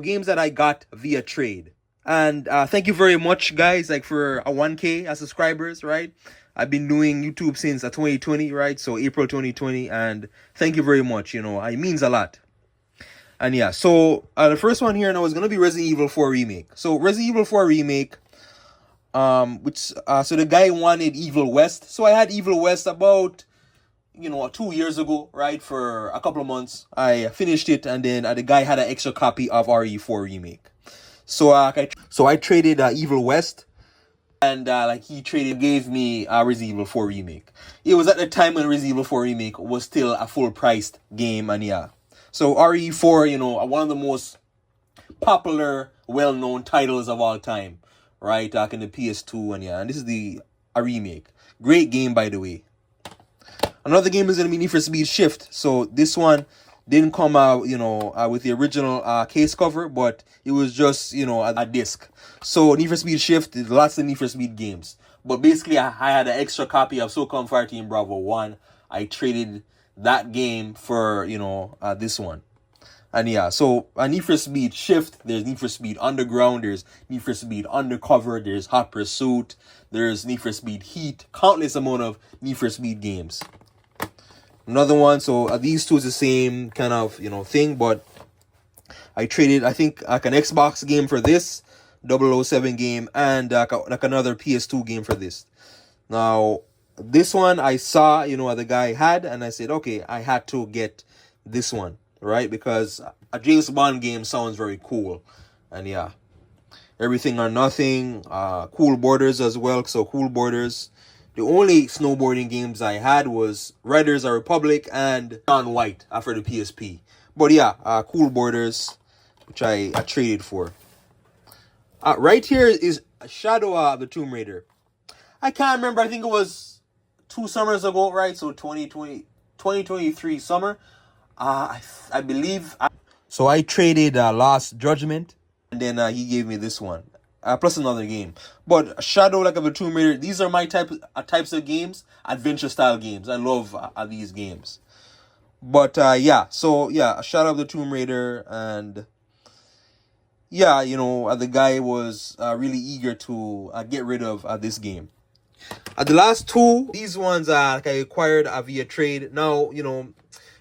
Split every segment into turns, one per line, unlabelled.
games that I got via trade. And thank you very much, guys, like for a 1K as subscribers, right? I've been doing YouTube since 2020, right? So April 2020, and thank you very much. It means a lot. And yeah, so the first one here now is gonna be Resident Evil 4 remake. So Resident Evil 4 remake, which so the guy wanted Evil West. So I had Evil West about 2 years ago, right? For a couple of months, I finished it, and then the guy had an extra copy of RE4 remake. So I traded Evil West, and he gave me Resident Evil 4 remake. It was at the time when Resident Evil 4 remake was still a full priced game, and yeah. So RE4, one of the most popular, well known titles of all time, right? Back in the PS2, and yeah, and this is a remake. Great game, by the way. Another game is gonna be Need for Speed Shift. So this one didn't come out, with the original case cover, but it was just, a disc. So Need for Speed Shift, there's lots of Need for Speed games. But basically, I had an extra copy of SOCOM Fire Team Bravo 1. I traded that game for, this one. And yeah, so Need for Speed Shift, there's Need for Speed Underground, there's Need for Speed Undercover, there's Hot Pursuit, there's Need for Speed Heat, countless amount of Need for Speed games. Another one, so these two is the same kind of, thing, but I traded, I think, like an Xbox game for this, 007 game, and like another PS2 game for this. Now, this one I saw, the guy had, and I said, okay, I had to get this one, right? Because a James Bond game sounds very cool. And yeah, Everything or Nothing, Cool Borders as well. So Cool Borders. The only snowboarding games I had was Riders of Republic and John White after the PSP. But yeah, Cool Borders, which I traded for. Right here is Shadow of the Tomb Raider. I can't remember. I think it was 2 summers ago, right? So 2023 summer. I believe. So I traded Lost Judgment, and then he gave me this one. Plus another game. But Shadow of the Tomb Raider, these are my types of games, adventure style games. I love these games. But yeah, so yeah, Shadow of the Tomb Raider, and yeah, the guy was really eager to get rid of this game. The last two, these ones I acquired via trade. Now,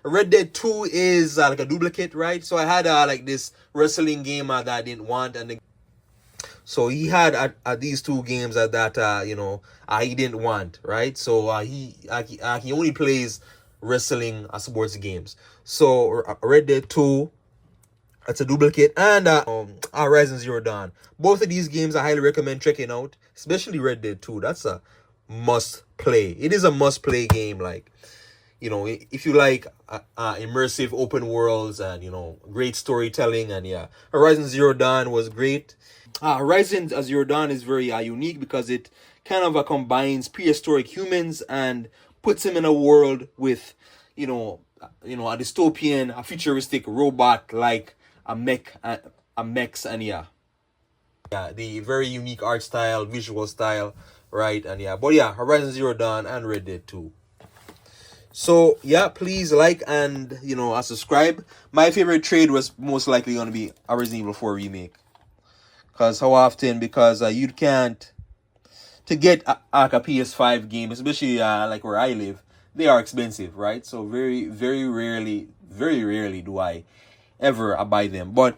Red Dead 2 is like a duplicate, right? So I had like this wrestling game that I didn't want, and so he had these two games that he didn't want, right? So he only plays wrestling sports games. So Red Dead 2, it's a duplicate, and Horizon Zero Dawn. Both of these games I highly recommend checking out, especially Red Dead 2. That's a must play. It is a must play game. Like, if you like immersive open worlds and great storytelling, and yeah, Horizon Zero Dawn was great. Horizon Zero Dawn is very unique because it kind of combines prehistoric humans and puts them in a world with a dystopian, a futuristic robot like a mechs, and yeah, the very unique art style, visual style, right? And yeah, but yeah, Horizon Zero Dawn and Red Dead 2. So yeah, please like and subscribe. My favorite trade was most likely going to be a Resident Evil 4 remake. Because how often? Because you can't, to get a PS5 game, especially like where I live, they are expensive, right? So very, very rarely do I ever buy them. But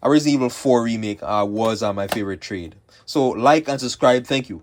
a Resident Evil 4 remake was my favorite trade. So like and subscribe. Thank you.